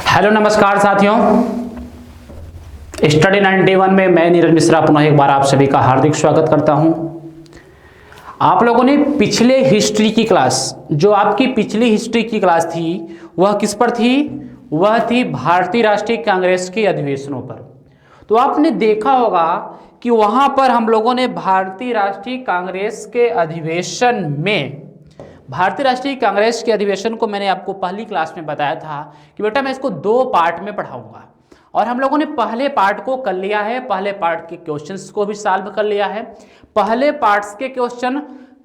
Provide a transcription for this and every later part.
Hello नमस्कार साथियों, study 91 में मैं नीरज मिश्रा पुनः एक बार आप सभी का हार्दिक स्वागत करता हूं। आप लोगों ने पिछले हिस्ट्री की क्लास, जो आपकी पिछली हिस्ट्री की क्लास थी वह किस पर थी? वह थी भारतीय राष्ट्रीय कांग्रेस के अधिवेशनों पर। तो आपने देखा होगा कि वहां पर हम लोगों ने भारतीय राष्ट्रीय कांग्रेस के अधिवेशन में, भारतीय राष्ट्रीय कांग्रेस के अधिवेशन को मैंने आपको पहली क्लास में बताया था कि बेटा मैं इसको 2 पार्ट में पढ़ाऊंगा, और हम लोगों ने पहले पार्ट को कर लिया है। पहले पार्ट के क्वेश्चंस को भी सॉल्व कर लिया है। पहले पार्ट्स के क्वेश्चन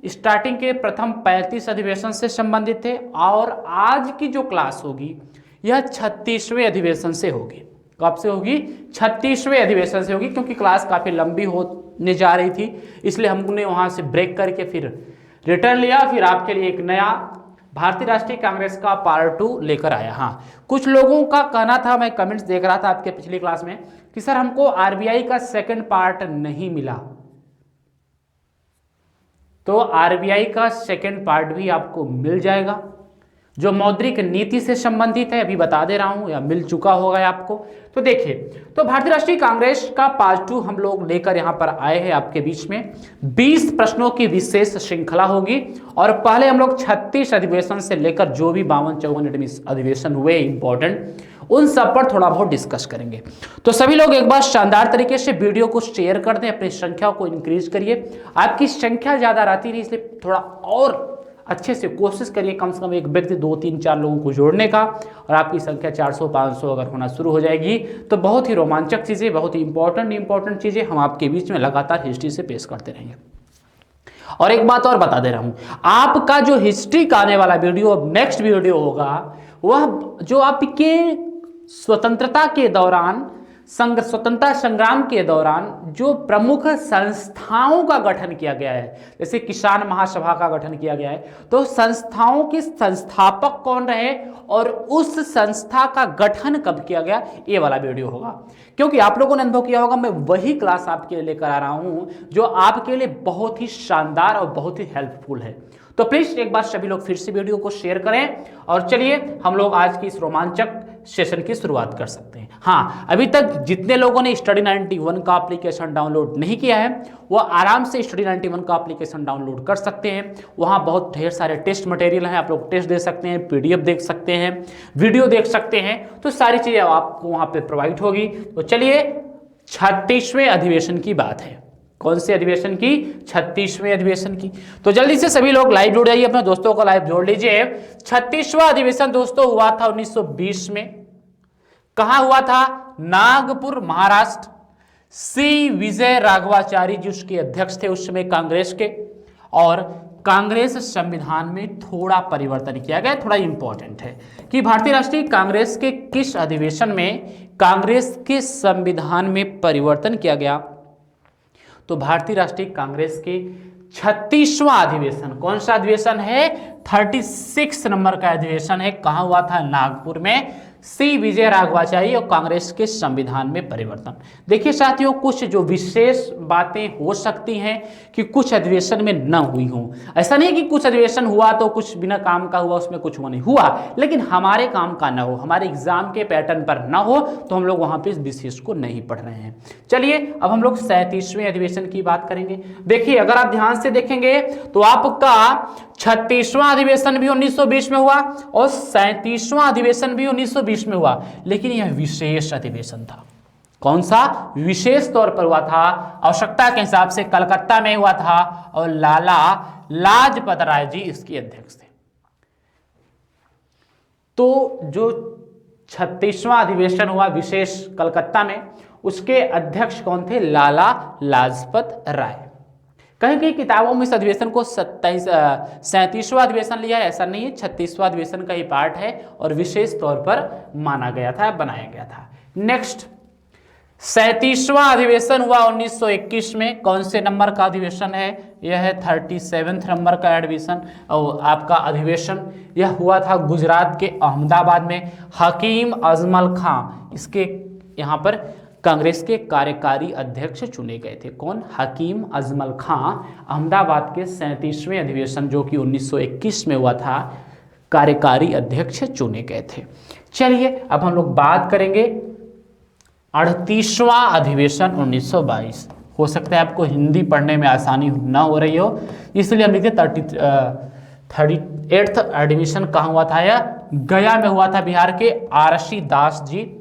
स्टार्टिंग के प्रथम 35 अधिवेशन से संबंधित थे, और आज की जो क्लास होगी यह 36वें अधिवेशन से होगी। कब से होगी? 36वें अधिवेशन से होगी, क्योंकि क्लास काफी लंबी होने जा रही थी, इसलिए हमने वहां से ब्रेक करके फिर रिटर्न लिया, फिर आपके लिए एक नया भारतीय राष्ट्रीय कांग्रेस का पार्ट 2 लेकर आया। हाँ, कुछ लोगों का कहना था, मैं कमेंट्स देख रहा था आपके पिछली क्लास में, कि सर हमको आरबीआई का सेकंड पार्ट नहीं मिला। तो आरबीआई का सेकंड पार्ट भी आपको मिल जाएगा, जो मौद्रिक नीति से संबंधित है। अभी बता दे रहा हूं, या मिल चुका होगा आपको। तो देखिए, तो भारतीय राष्ट्रीय कांग्रेस का पार्ट 2 हम लोग लेकर यहां पर आए हैं आपके बीच में। 20 प्रश्नों की विशेष श्रृंखला होगी, और पहले हम लोग 36 अधिवेशन से लेकर जो भी 52-54 अधिवेशन हुए इंपॉर्टेंट, उन सब पर थोड़ा बहुत डिस्कस करेंगे। तो सभी लोग एक बार शानदार तरीके से वीडियो को शेयर कर दें, अपनी संख्या को इंक्रीज करिए। आपकी संख्या ज्यादा रहती नहीं, इसलिए थोड़ा और अच्छे से कोशिश करिए, कम से कम एक व्यक्ति 2, 3, 4 लोगों को जोड़ने का। और आपकी संख्या 400-500 अगर होना शुरू हो जाएगी तो बहुत ही रोमांचक चीज़ें, बहुत ही इंपॉर्टेंट चीज़ें हम आपके बीच में लगातार हिस्ट्री से पेश करते रहेंगे। और एक बात और बता दे रहा हूं, आपका जो हिस्ट्री का आने वाला वीडियो, नेक्स्ट वीडियो होगा, वह जो आपके स्वतंत्रता के दौरान, स्वतंत्रता संग्राम के दौरान जो प्रमुख संस्थाओं का गठन किया गया है, जैसे किसान महासभा का गठन किया गया है, तो संस्थाओं के संस्थापक कौन रहे और उस संस्था का गठन कब किया गया, ये वाला वीडियो होगा। क्योंकि आप लोगों ने अनुभव किया होगा, मैं वही क्लास आपके लिए लेकर आ रहा हूं जो आपके लिए बहुत ही शानदार और बहुत ही हेल्पफुल है। तो प्लीज एक बार सभी लोग फिर से वीडियो को शेयर करें, और चलिए हम लोग आज की इस रोमांचक सेशन की शुरुआत कर सकते हैं। हाँ, अभी तक जितने लोगों ने स्टडी 91 का एप्लीकेशन डाउनलोड नहीं किया है, वो आराम से स्टडी 91 का एप्लीकेशन डाउनलोड कर सकते हैं। वहाँ बहुत ढेर सारे टेस्ट मटेरियल हैं, आप लोग टेस्ट दे सकते हैं, पीडीएफ देख सकते हैं, वीडियो देख सकते हैं, तो सारी चीज़ें आपको वहाँ पे प्रोवाइड होगी। तो चलिए 36वें अधिवेशन की बात है। कौन से अधिवेशन की? 36वें अधिवेशन की। तो जल्दी से सभी लोग लाइव जुड़ जाइए, अपने दोस्तों को लाइव जोड़ लीजिए। 36वां अधिवेशन दोस्तों हुआ था 1920 में। कहां हुआ था? नागपुर, महाराष्ट्र। सी विजय राघवाचारी जी उसके अध्यक्ष थे उस समय कांग्रेस के, और कांग्रेस संविधान में थोड़ा परिवर्तन किया गया। थोड़ा इंपॉर्टेंट है कि भारतीय राष्ट्रीय कांग्रेस के किस अधिवेशन में कांग्रेस के संविधान में परिवर्तन किया गया। तो भारतीय राष्ट्रीय कांग्रेस के 36वां अधिवेशन, कौन सा अधिवेशन है? 36 नंबर का अधिवेशन है। कहां हुआ था? नागपुर में। सी विजय राघवाचारी और कांग्रेस के संविधान में परिवर्तन। देखिए साथियों, कुछ जो विशेष बातें हो सकती हैं कि कुछ अधिवेशन में न हुई हों। ऐसा नहीं कि कुछ अधिवेशन हुआ तो कुछ बिना काम का हुआ, उसमें कुछ वो नहीं हुआ, लेकिन हमारे काम का न हो, हमारे एग्जाम के पैटर्न पर न हो, तो हम लोग वहां पे इस विशेष को नहीं पढ़ रहे हैं। चलिए अब हम लोग 37वें अधिवेशन की बात करेंगे। देखिए, अगर आप ध्यान से देखेंगे तो आपका 36वां अधिवेशन भी 1920 में हुआ और 37वां अधिवेशन भी 1920 में हुआ, लेकिन यह विशेष अधिवेशन था। कौन सा? विशेष तौर पर हुआ था, आवश्यकता के हिसाब से कलकत्ता में हुआ था, और लाला लाजपत राय जी इसके अध्यक्ष थे। तो जो 36वां अधिवेशन हुआ विशेष कलकत्ता में, उसके अध्यक्ष कौन थे? लाला लाजपत राय। कहीं कहीं किताबों में इस अधिवेशन को 37वां अधिवेशन लिया है, ऐसा नहीं है, 36वां अधिवेशन का ही पार्ट है और विशेष तौर पर माना गया था, बनाया गया था। नेक्स्ट, 37वां अधिवेशन हुआ 1921 में। कौन से नंबर का अधिवेशन है? यह है 37वें नंबर का एडमिशन और आपका अधिवेशन। यह हुआ था गुजरात के अहमदाबाद में। हकीम अजमल खां इसके यहाँ पर कांग्रेस के कार्यकारी अध्यक्ष चुने गए थे। कौन? हकीम अजमल खां। अहमदाबाद के 37वें अधिवेशन जो कि 1921 में हुआ था, कार्यकारी अध्यक्ष चुने गए थे। चलिए अब हम लोग बात करेंगे 38वां अधिवेशन 1922। हो सकता है आपको हिंदी पढ़ने में आसानी ना हो रही हो, इसलिए हम लिखते 38th एडमिशन कहाँ हुआ था? या गया में हुआ था। बिहार के आरसी दास जी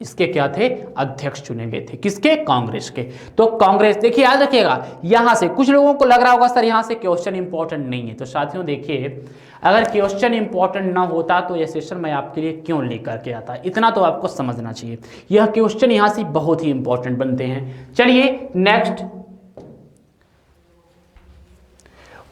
इसके क्या थे? अध्यक्ष चुने गए थे। किसके? कांग्रेस के। तो कांग्रेस, देखिए याद रखिएगा, यहां से कुछ लोगों को लग रहा होगा सर यहां से क्वेश्चन इंपॉर्टेंट नहीं है। तो साथियों देखिए, अगर क्वेश्चन इंपॉर्टेंट ना होता तो यह सेशन मैं आपके लिए क्यों लेकर के आता, इतना तो आपको समझना चाहिए। यह क्वेश्चन यहां से बहुत ही इंपॉर्टेंट बनते हैं। चलिए नेक्स्ट,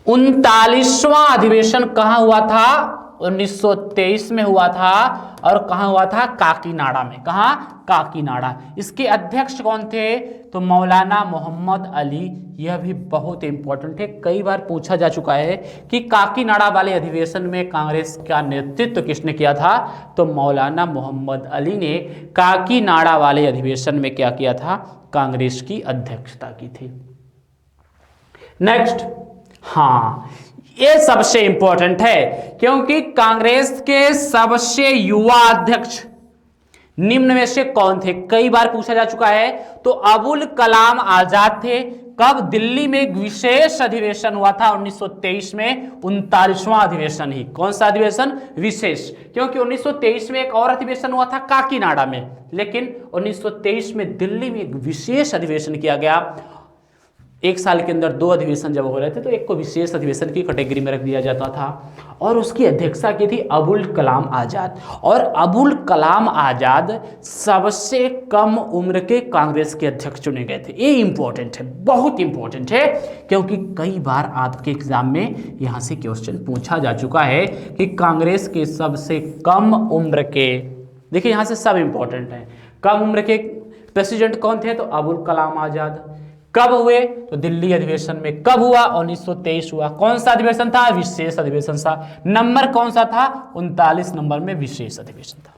39वां अधिवेशन कहां हुआ था? 1923 में हुआ था। और कहां हुआ था? काकीनाडा में। कहां? काकीनाडा। इसके अध्यक्ष कौन थे? तो मौलाना मोहम्मद अली। यह भी बहुत इंपॉर्टेंट है, कई बार पूछा जा चुका है कि काकीनाडा वाले अधिवेशन में कांग्रेस का नेतृत्व किसने किया था? तो मौलाना मोहम्मद अली ने काकीनाडा वाले अधिवेशन में क्या किया था? कांग्रेस की अध्यक्षता की थी। नेक्स्ट, हाँ ये सबसे इंपॉर्टेंट है क्योंकि कांग्रेस के सबसे युवा अध्यक्ष निम्न में से कौन थे? कई बार पूछा जा चुका है। तो अबुल कलाम आजाद थे। कब? दिल्ली में एक विशेष अधिवेशन हुआ था 1923 में, 39वां अधिवेशन ही। कौन सा अधिवेशन? विशेष। क्योंकि 1923 में एक और अधिवेशन हुआ था काकीनाडा में, लेकिन 1923 में दिल्ली में एक विशेष अधिवेशन किया गया। एक साल के अंदर 2 अधिवेशन जब हो रहे थे तो एक को विशेष अधिवेशन की कैटेगरी में रख दिया जाता था, और उसकी अध्यक्षता की थी अबुल कलाम आजाद। और अबुल कलाम आजाद सबसे कम उम्र के कांग्रेस के अध्यक्ष चुने गए थे। ये इंपॉर्टेंट है, बहुत इंपॉर्टेंट है, क्योंकि कई बार आपके एग्जाम में यहां से क्वेश्चन पूछा जा चुका है कि कांग्रेस के सबसे कम उम्र के, देखिए यहां से सब इंपॉर्टेंट है, कम उम्र के प्रेसिडेंट कौन थे? तो अबुल कलाम आजाद। कब हुए? तो दिल्ली अधिवेशन में। कब हुआ? 1923 हुआ। कौन सा अधिवेशन था? विशेष अधिवेशन था। नंबर कौन सा था? 39 नंबर में विशेष अधिवेशन था।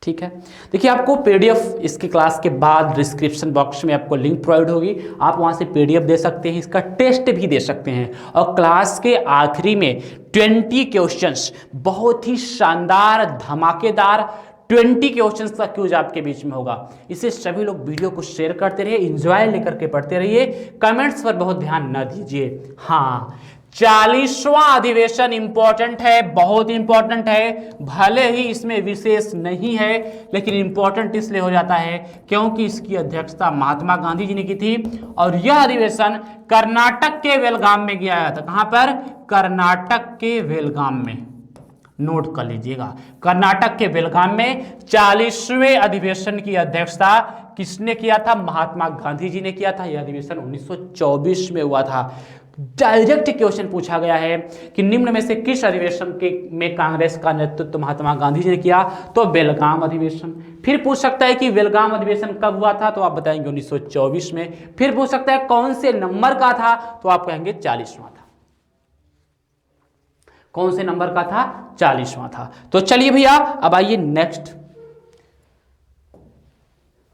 ठीक है, देखिए आपको पीडीएफ इसकी क्लास के बाद डिस्क्रिप्शन बॉक्स में आपको लिंक प्रोवाइड होगी, आप वहां से पीडीएफ दे सकते हैं, इसका टेस्ट भी दे सकते हैं। और क्लास के आखिरी में 20 क्वेश्चंस, बहुत ही शानदार धमाकेदार 20 क्वेश्चंस का क्यूज आपके बीच में होगा। इसे सभी लोग वीडियो को शेयर करते रहिए, एंजॉय लेकर के पढ़ते रहिए, कमेंट्स पर बहुत ध्यान न दीजिए। हाँ, 40वां अधिवेशन इंपॉर्टेंट है, बहुत इंपॉर्टेंट है, भले ही इसमें विशेष नहीं है लेकिन इंपॉर्टेंट इसलिए हो जाता है क्योंकि इसकी अध्यक्षता महात्मा गांधी जी ने की थी। और यह अधिवेशन कर्नाटक के बेलगाम में किया गया था। कहां पर? कर्नाटक के बेलगाम में। नोट कर लीजिएगा, कर्नाटक के बेलगाम में 40वें अधिवेशन की अध्यक्षता किसने किया था? महात्मा गांधी जी ने किया था। यह अधिवेशन 1924 में हुआ था। डायरेक्ट क्वेश्चन पूछा गया है कि निम्न में से किस अधिवेशन के में कांग्रेस का नेतृत्व महात्मा गांधी जी ने किया? तो बेलगाम अधिवेशन। फिर पूछ सकता है कि बेलगाम अधिवेशन कब हुआ था? तो आप बताएंगे 1924 में। फिर पूछ सकता है कौन से नंबर का था? तो आप कहेंगे 40वां था। कौन से नंबर का था? 40वां था। तो चलिए भैया अब आइए नेक्स्ट।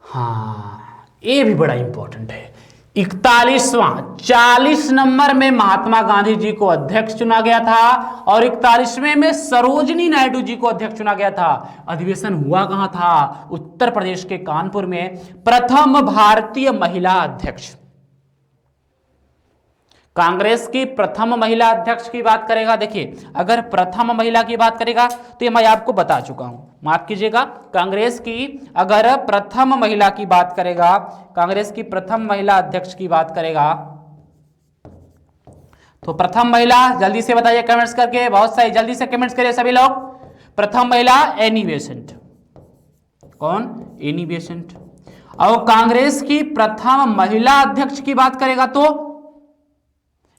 हाँ, ये भी बड़ा इंपॉर्टेंट है। 41वां, 40 नंबर में महात्मा गांधी जी को अध्यक्ष चुना गया था और 41वें में सरोजिनी नायडू जी को अध्यक्ष चुना गया था। अधिवेशन हुआ कहां था? उत्तर प्रदेश के कानपुर में। प्रथम भारतीय महिला अध्यक्ष, कांग्रेस की प्रथम महिला अध्यक्ष की बात करेगा। देखिए अगर प्रथम महिला की बात करेगा तो ये मैं आपको बता चुका हूं, माफ कीजिएगा। कांग्रेस की अगर प्रथम महिला की बात करेगा, कांग्रेस की प्रथम महिला अध्यक्ष की बात करेगा तो प्रथम महिला, जल्दी से बताइए कमेंट्स करके, बहुत सारी जल्दी से कमेंट्स करिए सभी लोग। प्रथम महिला एनी बेसेंट। कौन? Annie Besant. और कांग्रेस की प्रथम महिला अध्यक्ष की बात करेगा तो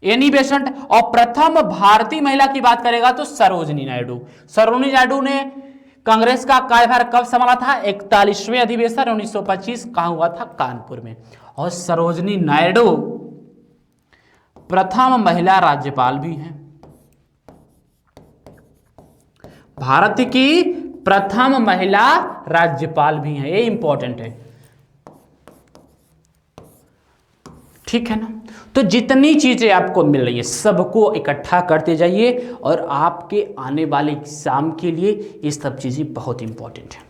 एनी बेसेंट, और प्रथम भारतीय महिला की बात करेगा तो सरोजिनी नायडू। सरोजिनी नायडू ने कांग्रेस का कार्यभार कब संभाला था? 41वें अधिवेशन 1925। कहां हुआ था? कानपुर में। और सरोजिनी नायडू प्रथम महिला राज्यपाल भी हैं, भारत की प्रथम महिला राज्यपाल भी हैं। ये इंपॉर्टेंट है। ठीक है ना। तो जितनी चीजें आपको मिल रही है सबको इकट्ठा करते जाइए और आपके आने वाले एग्जाम के लिए ये सब चीजें बहुत इंपॉर्टेंट है।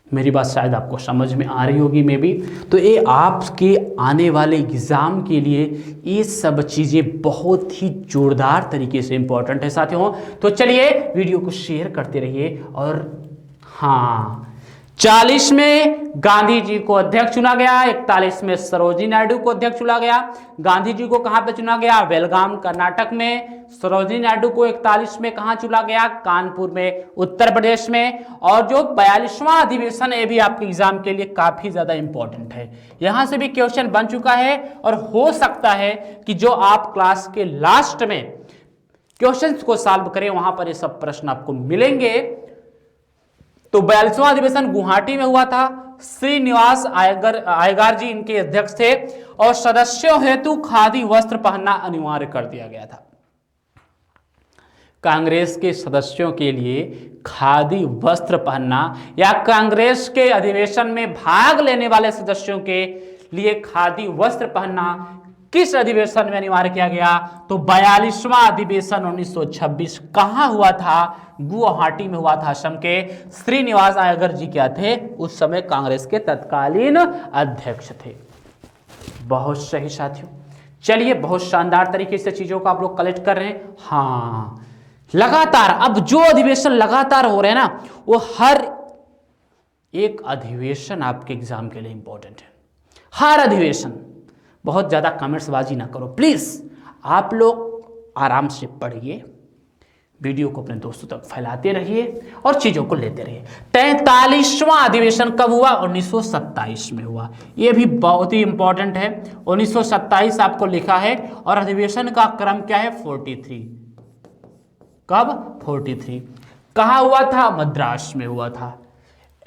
मेरी बात शायद आपको समझ में आ रही होगी मे भी। तो ये आपके आने वाले एग्जाम के लिए ये सब चीज़ें बहुत ही जोरदार तरीके से इंपॉर्टेंट है साथियों। तो चलिए वीडियो को शेयर करते रहिए। और हाँ, 40 में गांधी जी को अध्यक्ष चुना गया, 41 में सरोजिनी नायडू को अध्यक्ष चुना गया। गांधी जी को कहां पे चुना गया? बेलगाम कर्नाटक में। सरोजिनी नायडू को 41 में कहां चुना गया? कानपुर में, उत्तर प्रदेश में। और जो 42वां अधिवेशन है ये भी आपके एग्जाम के लिए काफी ज्यादा इंपॉर्टेंट है। यहां से भी क्वेश्चन बन चुका है और हो सकता है कि जो आप क्लास के लास्ट में क्वेश्चंस को सॉल्व करें वहां पर ये सब प्रश्न आपको मिलेंगे। तो 42वां अधिवेशन गुवाहाटी में हुआ था। श्रीनिवास आयगार जी इनके अध्यक्ष थे और सदस्यों हेतु खादी वस्त्र पहनना अनिवार्य कर दिया गया था। कांग्रेस के सदस्यों के लिए खादी वस्त्र पहनना या कांग्रेस के अधिवेशन में भाग लेने वाले सदस्यों के लिए खादी वस्त्र पहनना किस अधिवेशन में अनिवार्य किया गया? तो 42वां अधिवेशन 1926 कहां हुआ था? गुवाहाटी में हुआ था। असम के श्रीनिवास आयगर जी क्या थे? उस समय कांग्रेस के तत्कालीन अध्यक्ष थे। बहुत सही साथियों। चलिए, बहुत शानदार तरीके से चीजों को आप लोग कलेक्ट कर रहे हैं। हाँ, लगातार अब जो अधिवेशन लगातार हो रहे हैं ना, वो हर एक अधिवेशन आपके एग्जाम के लिए इंपॉर्टेंट है। हर अधिवेशन। बहुत ज्यादा कमेंट्सबाजी ना करो प्लीज। आप लोग आराम से पढ़िए, वीडियो को अपने दोस्तों तक फैलाते रहिए और चीजों को लेते रहिए। 43वां अधिवेशन कब हुआ? 1927 में हुआ। यह भी बहुत ही इंपॉर्टेंट है। 1927 आपको लिखा है और अधिवेशन का क्रम क्या है? 43। कब? 43। कहां हुआ था? मद्रास में हुआ था।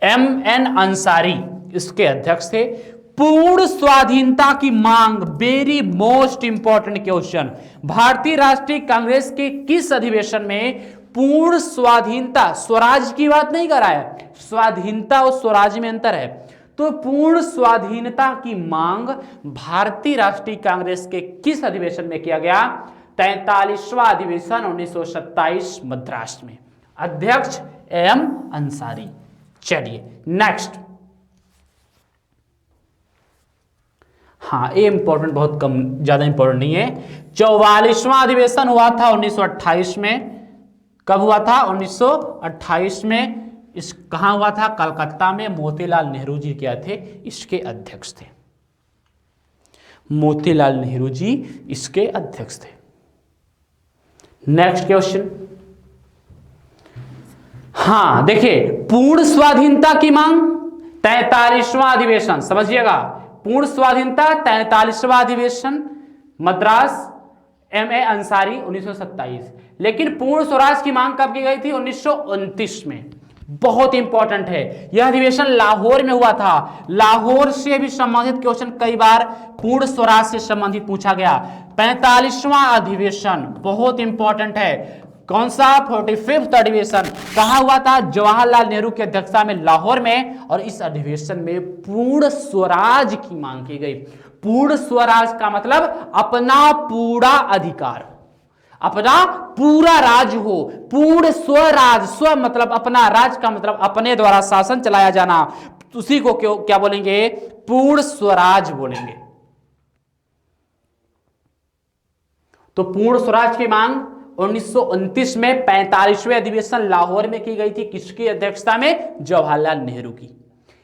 MN अंसारी इसके अध्यक्ष थे। पूर्ण स्वाधीनता की मांग, वेरी मोस्ट इंपॉर्टेंट क्वेश्चन। भारतीय राष्ट्रीय कांग्रेस के किस अधिवेशन में पूर्ण स्वाधीनता, स्वराज की बात नहीं कर रहा है, स्वाधीनता और स्वराज में अंतर है। तो पूर्ण स्वाधीनता की मांग भारतीय राष्ट्रीय कांग्रेस के किस अधिवेशन में किया गया? 43वां अधिवेशन 1927 मद्रास में। अध्यक्ष M अंसारी। चलिए नेक्स्ट। हाँ, ये इंपॉर्टेंट, बहुत कम, ज्यादा इंपॉर्टेंट नहीं है। 44वां अधिवेशन हुआ था 1928 में। कब हुआ था? 1928 में। इस कहां हुआ था? कलकत्ता में। मोतीलाल नेहरू जी क्या थे? इसके अध्यक्ष थे। मोतीलाल नेहरू जी इसके अध्यक्ष थे। Next question. हाँ देखिए, पूर्ण स्वाधीनता की मांग 43वां अधिवेशन, समझिएगा। पूर्ण स्वाधीनता 43वां अधिवेशन मद्रास, MA अंसारी 1927। लेकिन पूर्ण स्वराज की मांग कब की गई थी? 1929 में। बहुत इंपॉर्टेंट है। यह अधिवेशन लाहौर में हुआ था। लाहौर से भी संबंधित क्वेश्चन कई बार पूर्ण स्वराज से संबंधित पूछा गया। 45वां अधिवेशन बहुत इंपॉर्टेंट है। कौन सा? 45वां अधिवेशन कहां हुआ था? जवाहरलाल नेहरू की अध्यक्षता में लाहौर में। और इस अधिवेशन में पूर्ण स्वराज की मांग की गई। पूर्ण स्वराज का मतलब अपना पूरा अधिकार, अपना पूरा राज हो। पूर्ण स्वराज, स्व मतलब अपना, राज का मतलब अपने द्वारा शासन चलाया जाना, उसी को क्या बोलेंगे? पूर्ण स्वराज बोलेंगे। तो पूर्ण स्वराज की मांग 1929 में 45वें अधिवेशन लाहौर में की गई थी। किसकी अध्यक्षता में? जवाहरलाल नेहरू की।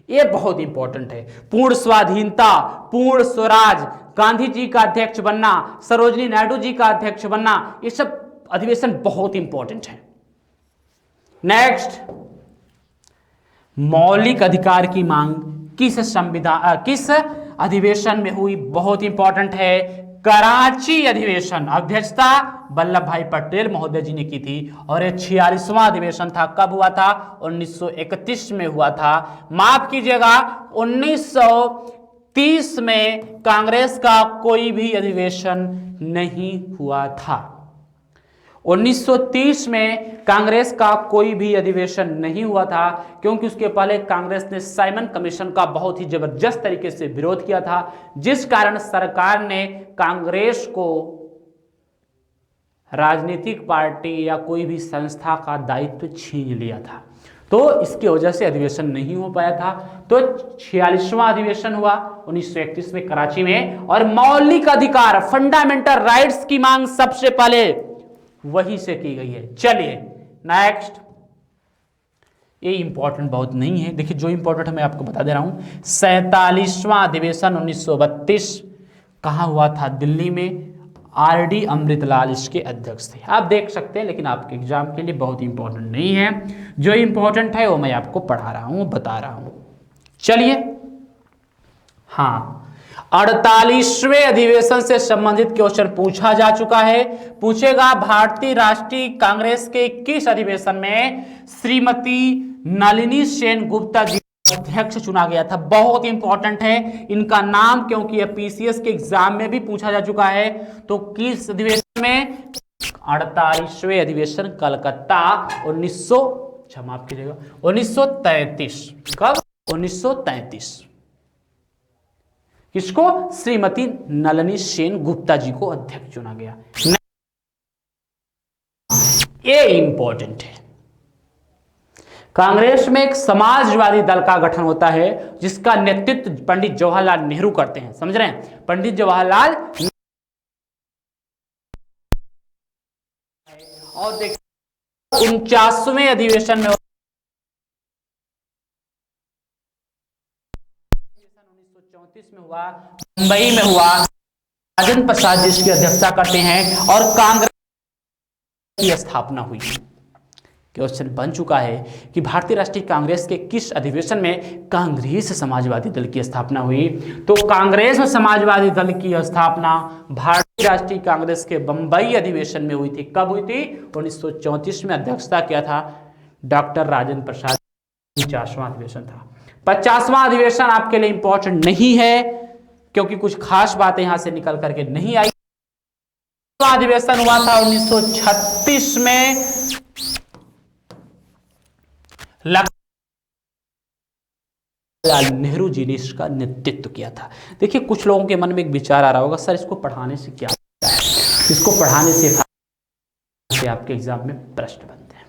यह बहुत इंपॉर्टेंट है। पूर्ण स्वाधीनता, पूर्ण स्वराज, गांधी जी का अध्यक्ष बनना, सरोजिनी नायडू जी का अध्यक्ष बनना, ये सब अधिवेशन बहुत इंपॉर्टेंट है। नेक्स्ट, मौलिक अधिकार की मांग किस अधिवेशन में हुई? बहुत इंपॉर्टेंट है। कराची अधिवेशन, अध्यक्षता वल्लभ भाई पटेल महोदय जी ने की थी। और यह 46वां अधिवेशन था। कब हुआ था? 1931 में हुआ था। माफ कीजिएगा, 1930 में कांग्रेस का कोई भी अधिवेशन नहीं हुआ था। 1930 में कांग्रेस का कोई भी अधिवेशन नहीं हुआ था, क्योंकि उसके पहले कांग्रेस ने साइमन कमीशन का बहुत ही जबरदस्त तरीके से विरोध किया था, जिस कारण सरकार ने कांग्रेस को राजनीतिक पार्टी या कोई भी संस्था का दायित्व छीन लिया था। तो इसकी वजह से अधिवेशन नहीं हो पाया था। तो 46वां अधिवेशन हुआ 1931 में कराची में, और मौलिक अधिकार फंडामेंटल राइट्स की मांग सबसे पहले वही से की गई है। चलिए नेक्स्ट, ये इंपॉर्टेंट बहुत नहीं है, देखिए जो इंपॉर्टेंट है मैं आपको बता दे रहा हूं। 47वां अधिवेशन 1932 कहां हुआ था? दिल्ली में। आरडी अमृतलाल इसके अध्यक्ष थे। आप देख सकते हैं, लेकिन आपके एग्जाम के लिए बहुत इंपॉर्टेंट नहीं है। जो इंपॉर्टेंट है वो मैं आपको पढ़ा रहा हूं, बता रहा हूं। चलिए, हाँ, 48वें अधिवेशन से संबंधित क्वेश्चन पूछा जा चुका है। पूछेगा, भारतीय राष्ट्रीय कांग्रेस के किस अधिवेशन में श्रीमती नलिनी सेन गुप्ता जी अध्यक्ष चुना गया था? बहुत इंपॉर्टेंट है इनका नाम, क्योंकि यह पीसीएस के एग्जाम में भी पूछा जा चुका है। तो किस अधिवेशन में? 48वें अधिवेशन, कलकत्ता, 1933। कब? 1933। किसको? श्रीमती नलिनी सेन गुप्ता जी को अध्यक्ष चुना गया। ये इंपॉर्टेंट है। कांग्रेस में एक समाजवादी दल का गठन होता है, जिसका नेतृत्व पंडित जवाहरलाल नेहरू करते हैं। समझ रहे हैं? पंडित जवाहरलाल। और देखिए 49वें अधिवेशन में 1934 में हुआ, मुंबई में हुआ, राजेंद्र प्रसाद जी इसकी अध्यक्षता करते हैं, और कांग्रेस की स्थापना हुई। क्वेश्चन बन चुका है कि भारतीय राष्ट्रीय कांग्रेस के किस अधिवेशन में कांग्रेस समाजवादी दल की स्थापना हुई? तो कांग्रेस समाजवादी दल की स्थापना भारतीय राष्ट्रीय कांग्रेस के बंबई अधिवेशन में हुई थी। कब हुई थी? 1934 में। अध्यक्षता किया था डॉक्टर राजेंद्र प्रसाद। 50वां अधिवेशन था। 50वां अधिवेशन आपके लिए इंपॉर्टेंट नहीं है, क्योंकि कुछ खास बातें यहां से निकल करके नहीं आई। अधिवेशन हुआ था 1936 में, जवाहरलाल नेहरू जी ने इसका नेतृत्व किया था। देखिए, कुछ लोगों के मन में एक विचार आ रहा होगा, सर इसको पढ़ाने से क्या होता है? इसको पढ़ाने से आपके एग्जाम में प्रश्न बनते हैं।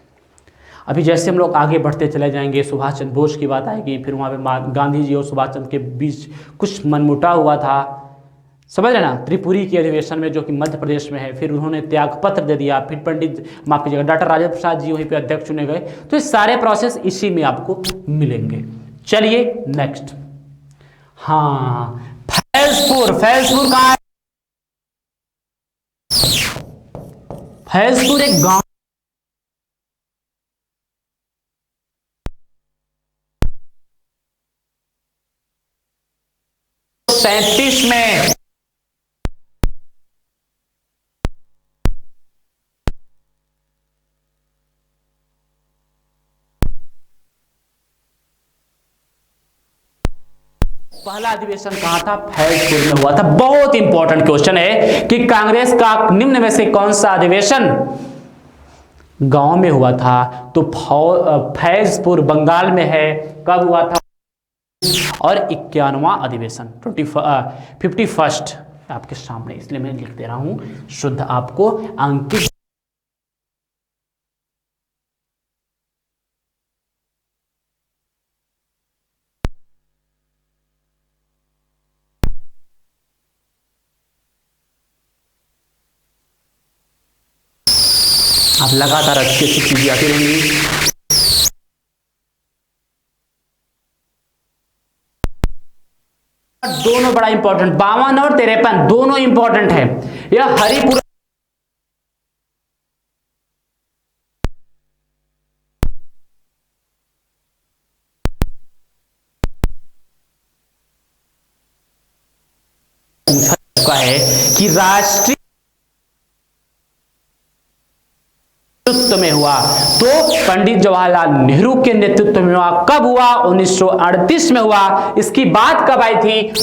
अभी जैसे हम लोग आगे बढ़ते चले जाएंगे, सुभाष चंद्र बोस की बात आएगी, फिर वहां पे गांधी जी और सुभाष चंद्र के बीच कुछ मनमुटाव हुआ था, समझ रहे ना? त्रिपुरी के अधिवेशन में, जो कि मध्य प्रदेश में है, फिर उन्होंने त्यागपत्र दे दिया, फिर माफ कीजिएगा डॉक्टर राजेंद्र प्रसाद जी वहीं पे अध्यक्ष चुने गए। तो ये सारे प्रोसेस इसी में आपको मिलेंगे। चलिए नेक्स्ट, हाँ, फैजपुर। फैजपुर कहाँ है? फैजपुर एक गांव, 37 में। पहला अधिवेशन कहां था? फैजपुर में हुआ था। बहुत इंपॉर्टेंट क्वेश्चन है कि कांग्रेस का निम्न में से कौन सा अधिवेशन गांव में हुआ था? तो फैजपुर बंगाल में है। कब हुआ था? और 51वां अधिवेशन 51st आपके सामने, इसलिए मैं लिख दे रहा हूं शुद्ध आपको अंकित। आप लगातार अच्छी अच्छी चीजें आती रहेंगी। दोनों बड़ा इंपॉर्टेंट, 52 और 53 दोनों इंपॉर्टेंट है। यह हरिपुरा पूछा चुका है कि राष्ट्रीय नेतृत्व में हुआ, तो पंडित जवाहरलाल नेहरू के नेतृत्व में हुआ। कब हुआ? 1938 में हुआ। इसकी बात कब आई थी?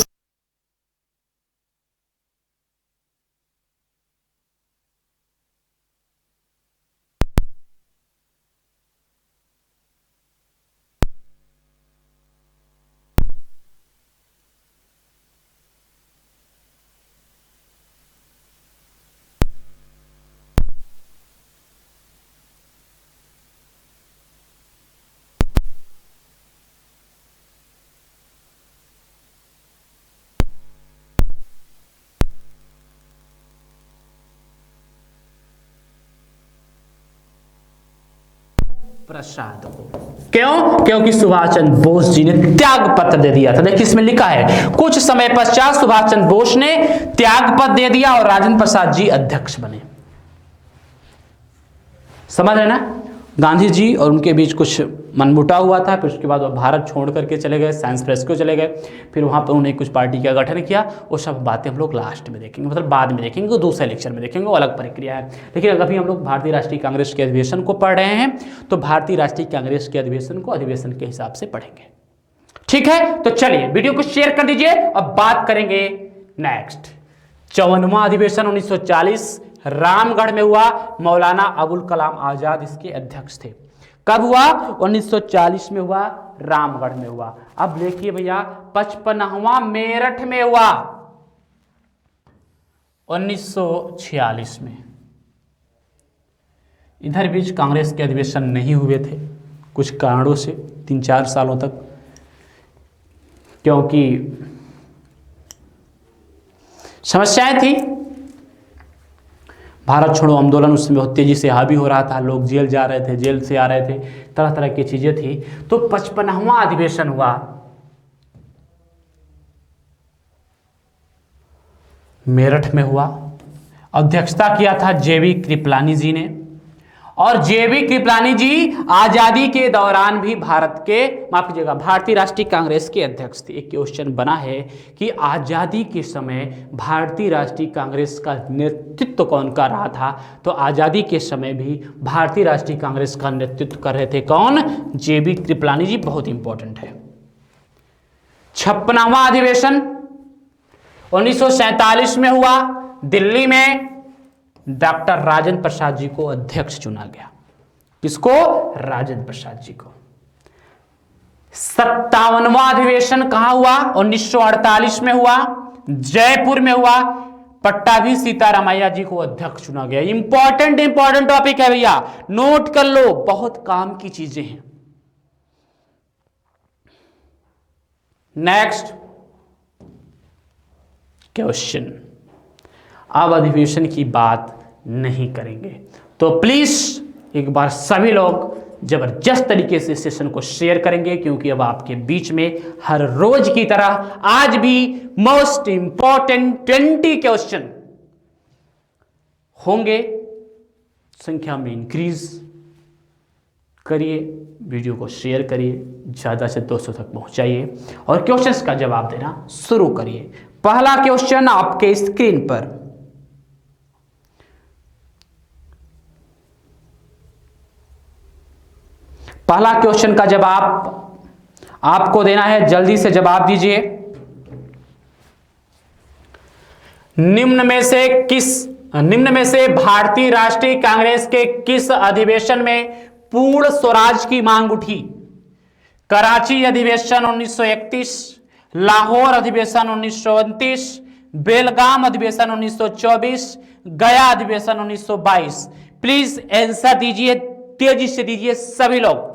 प्रसाद को। क्यों? क्योंकि सुभाष चंद्र बोस जी ने त्याग पत्र दे दिया था। देखिए इसमें लिखा है कुछ समय पश्चात सुभाष चंद्र बोस ने त्याग पत्र दे दिया और राजेंद्र प्रसाद जी अध्यक्ष बने। समझ रहे ना? गांधी जी और उनके बीच कुछ मनमुटाव हुआ था, फिर उसके बाद वो भारत छोड़ करके चले गए, साइंस प्रेस को चले गए, फिर वहाँ पर उन्हें कुछ पार्टी का गठन किया। वो सब बातें हम लोग लास्ट में देखेंगे, मतलब बाद में देखेंगे, वो दूसरे लेक्चर में देखेंगे, वो अलग प्रक्रिया है। लेकिन अगर अभी हम लोग भारतीय राष्ट्रीय कांग्रेस के अधिवेशन को पढ़ रहे हैं तो भारतीय राष्ट्रीय कांग्रेस के अधिवेशन को अधिवेशन के हिसाब से पढ़ेंगे। ठीक है, तो चलिए वीडियो को शेयर कर दीजिए। अब बात करेंगे नेक्स्ट 54वां अधिवेशन 1940 रामगढ़ में हुआ। मौलाना अबुल कलाम आजाद इसके अध्यक्ष थे। कब हुआ? 1940 में हुआ, रामगढ़ में हुआ। अब देखिए भैया 55वां मेरठ में हुआ 1946 में। इधर बीच कांग्रेस के अधिवेशन नहीं हुए थे कुछ कारणों से 3-4 सालों तक, क्योंकि समस्याएं थी। भारत छोड़ो आंदोलन उसमें बहुत तेजी से हावी हो रहा था, लोग जेल जा रहे थे, जेल से आ रहे थे, तरह तरह की चीजें थी। तो 55वां अधिवेशन हुआ मेरठ में हुआ। अध्यक्षता किया था जेबी कृपलानी जी ने। और जेबी कृपलानी जी आजादी के दौरान भी भारत के, माफ कीजिएगा, भारतीय राष्ट्रीय कांग्रेस के अध्यक्ष थे। एक क्वेश्चन बना है कि आजादी के समय भारतीय राष्ट्रीय कांग्रेस का नेतृत्व कौन कर रहा था? तो आजादी के समय भी भारतीय राष्ट्रीय कांग्रेस का नेतृत्व कर रहे थे कौन? जेबी कृपलानी जी। बहुत इंपॉर्टेंट है। 56वां अधिवेशन 1947 में हुआ दिल्ली में। डॉक्टर राजेंद्र प्रसाद जी को अध्यक्ष चुना गया। किसको? राजेंद्र प्रसाद जी को। 57वां अधिवेशन कहां हुआ? 1948 में हुआ, जयपुर में हुआ। पट्टाभी सीतारामैया जी को अध्यक्ष चुना गया। इंपॉर्टेंट टॉपिक है भैया, नोट कर लो, बहुत काम की चीजें हैं। Next question. अब अधिवेशन की बात नहीं करेंगे, तो प्लीज एक बार सभी लोग जबरदस्त तरीके से सेशन को शेयर करेंगे, क्योंकि अब आपके बीच में हर रोज की तरह आज भी मोस्ट इंपॉर्टेंट 20 क्वेश्चन होंगे। संख्या में इंक्रीज करिए, वीडियो को शेयर करिए, ज्यादा से 200 तक पहुंचाइए और क्वेश्चंस का जवाब देना शुरू करिए। पहला क्वेश्चन आपके स्क्रीन पर। पहला क्वेश्चन का जवाब आपको देना है, जल्दी से जवाब दीजिए। निम्न में से भारतीय राष्ट्रीय कांग्रेस के किस अधिवेशन में पूर्ण स्वराज की मांग उठी? कराची अधिवेशन 1931, लाहौर अधिवेशन 1929, बेलगाम अधिवेशन 1924, गया अधिवेशन 1922। प्लीज आंसर दीजिए, तेजी से दीजिए सभी लोग।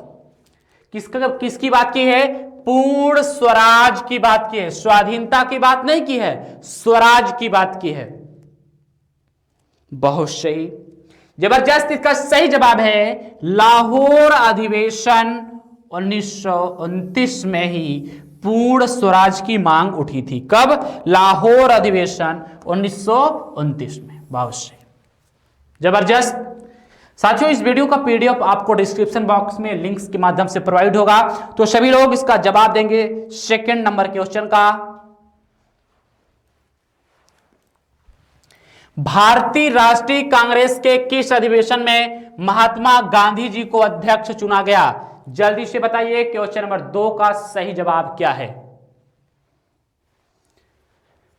किसकी बात की है? पूर्ण स्वराज की बात की है, स्वाधीनता की बात नहीं की है, स्वराज की बात की है। बहुत सही, जबरदस्त। इसका सही जवाब है लाहौर अधिवेशन 1929 में ही पूर्ण स्वराज की मांग उठी थी। कब? लाहौर अधिवेशन 1929 में। बहुत सही, जबरदस्त। साथियों, इस वीडियो का पीडीएफ आपको डिस्क्रिप्शन बॉक्स में लिंक्स के माध्यम से प्रोवाइड होगा, तो सभी लोग इसका जवाब देंगे। सेकंड नंबर क्वेश्चन का, भारतीय राष्ट्रीय कांग्रेस के किस अधिवेशन में महात्मा गांधी जी को अध्यक्ष चुना गया? जल्दी से बताइए, क्वेश्चन नंबर 2 का सही जवाब क्या है?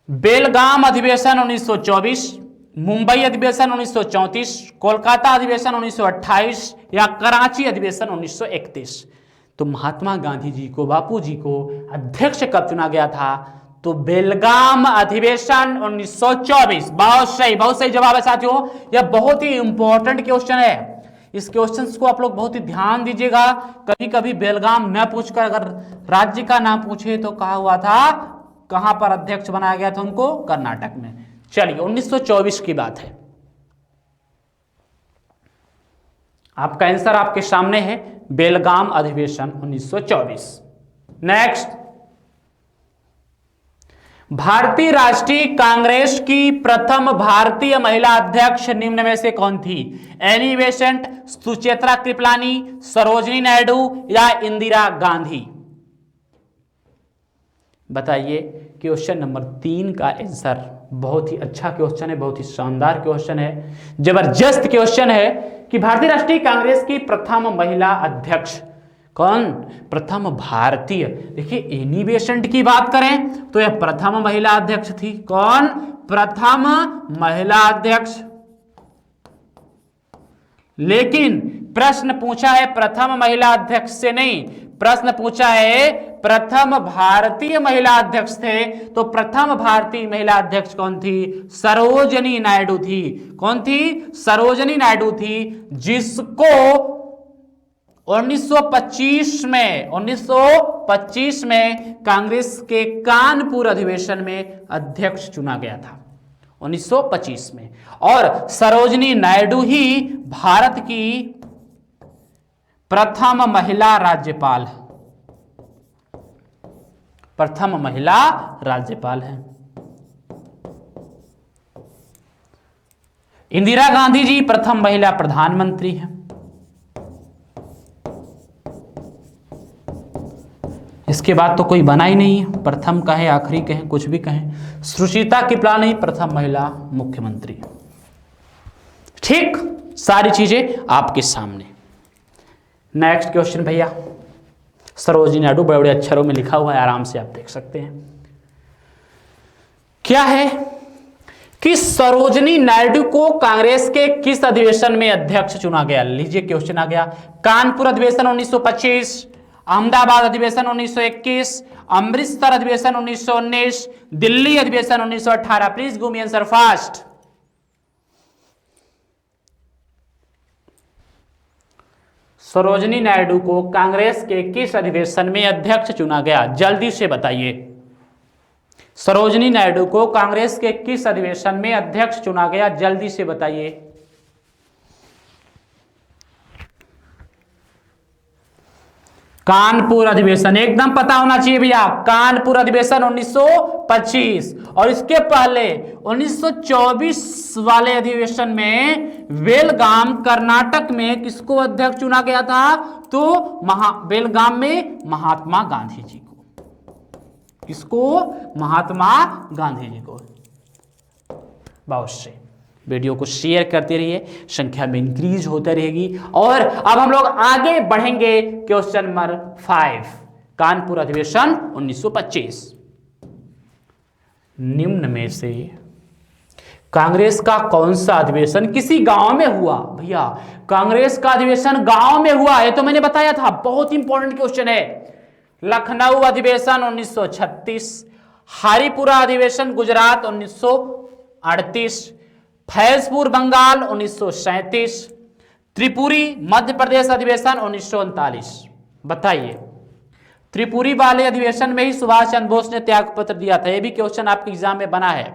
बेलगाम अधिवेशन 1924, मुंबई अधिवेशन 1934, कोलकाता अधिवेशन 1928 या कराची अधिवेशन 1931। तो महात्मा गांधी जी को, बापू जी को अध्यक्ष कब चुना गया था? तो बेलगाम अधिवेशन 1924। बहुत सही जवाब है साथियों। यह बहुत ही इंपॉर्टेंट क्वेश्चन है। इस क्वेश्चन को आप लोग बहुत ही ध्यान दीजिएगा। कभी कभी बेलगाम न पूछकर अगर राज्य का नाम पूछे तो कहा हुआ था, कहां पर अध्यक्ष बनाया गया था उनको? कर्नाटक में। चलिए 1924 की बात है। आपका आंसर आपके सामने है, बेलगाम अधिवेशन 1924। नेक्स्ट, भारतीय राष्ट्रीय कांग्रेस की प्रथम भारतीय महिला अध्यक्ष निम्न में से कौन थी? एनी बेसेंट, सुचेता कृपलानी, सरोजिनी नायडू या इंदिरा गांधी? बताइए। क्वेश्चन नंबर 3 का आंसर बहुत ही अच्छा क्वेश्चन है, बहुत ही शानदार क्वेश्चन है, जबरदस्त क्वेश्चन है कि भारतीय राष्ट्रीय कांग्रेस की प्रथम महिला अध्यक्ष कौन? प्रथम भारतीय। देखिए एनी बेसेंट की बात करें तो यह प्रथम महिला अध्यक्ष थी। कौन? प्रथम महिला अध्यक्ष। लेकिन प्रश्न पूछा है प्रथम महिला अध्यक्ष से नहीं, प्रश्न पूछा है प्रथम भारतीय महिला अध्यक्ष थे, तो प्रथम भारतीय महिला अध्यक्ष कौन थी? सरोजिनी नायडू थी। कौन थी? सरोजिनी नायडू थी, जिसको 1925 में कांग्रेस के कानपुर अधिवेशन में अध्यक्ष चुना गया था 1925 में। और सरोजिनी नायडू ही भारत की प्रथम महिला राज्यपाल है, प्रथम महिला राज्यपाल है। इंदिरा गांधी जी प्रथम महिला प्रधानमंत्री हैं। इसके बाद तो कोई बना ही नहीं है, प्रथम कहें आखिरी कहें कुछ भी कहें। सुचेता कृपलानी प्रथम महिला मुख्यमंत्री। ठीक, सारी चीजें आपके सामने। नेक्स्ट क्वेश्चन भैया, सरोजिनी नायडू बड़े बड़े अक्षरों में लिखा हुआ है, आराम से आप देख सकते हैं। क्या है कि सरोजिनी नायडू को कांग्रेस के किस अधिवेशन में अध्यक्ष चुना गया? लीजिए क्वेश्चन आ गया। कानपुर अधिवेशन 1925, अहमदाबाद अधिवेशन 1921, अमृतसर अधिवेशन 1919, दिल्ली अधिवेशन 1918। Please give me answer fast. Sarojini Naidu को कांग्रेस के किस अधिवेशन में अध्यक्ष चुना गया? जल्दी से बताइए। सरोजिनी नायडू को कांग्रेस के किस अधिवेशन में अध्यक्ष चुना गया? जल्दी से बताइए। कानपुर अधिवेशन, एकदम पता होना चाहिए भैया। कानपुर अधिवेशन 1925 और इसके पहले 1924 वाले अधिवेशन में बेलगाम कर्नाटक में किसको अध्यक्ष चुना गया था? तो बेलगाम में महात्मा गांधी जी को। किसको? महात्मा गांधी जी को। बहुत से वीडियो को शेयर करते रहिए, संख्या में इंक्रीज होते रहेगी। और अब हम लोग आगे बढ़ेंगे क्वेश्चन नंबर 5, कानपुर अधिवेशन 1925। निम्न में से कांग्रेस का कौन सा अधिवेशन किसी गांव में हुआ? भैया कांग्रेस का अधिवेशन गांव में हुआ है, तो मैंने बताया था, बहुत इंपॉर्टेंट क्वेश्चन है। लखनऊ अधिवेशन 1936, हरिपुरा अधिवेशन गुजरात 1938, फैजपुर बंगाल 1937, त्रिपुरी मध्य प्रदेश अधिवेशन 1939। बताइए, त्रिपुरी वाले अधिवेशन में ही सुभाष चंद्र बोस ने त्याग पत्र दिया था। यह भी क्वेश्चन आपके एग्जाम में बना है।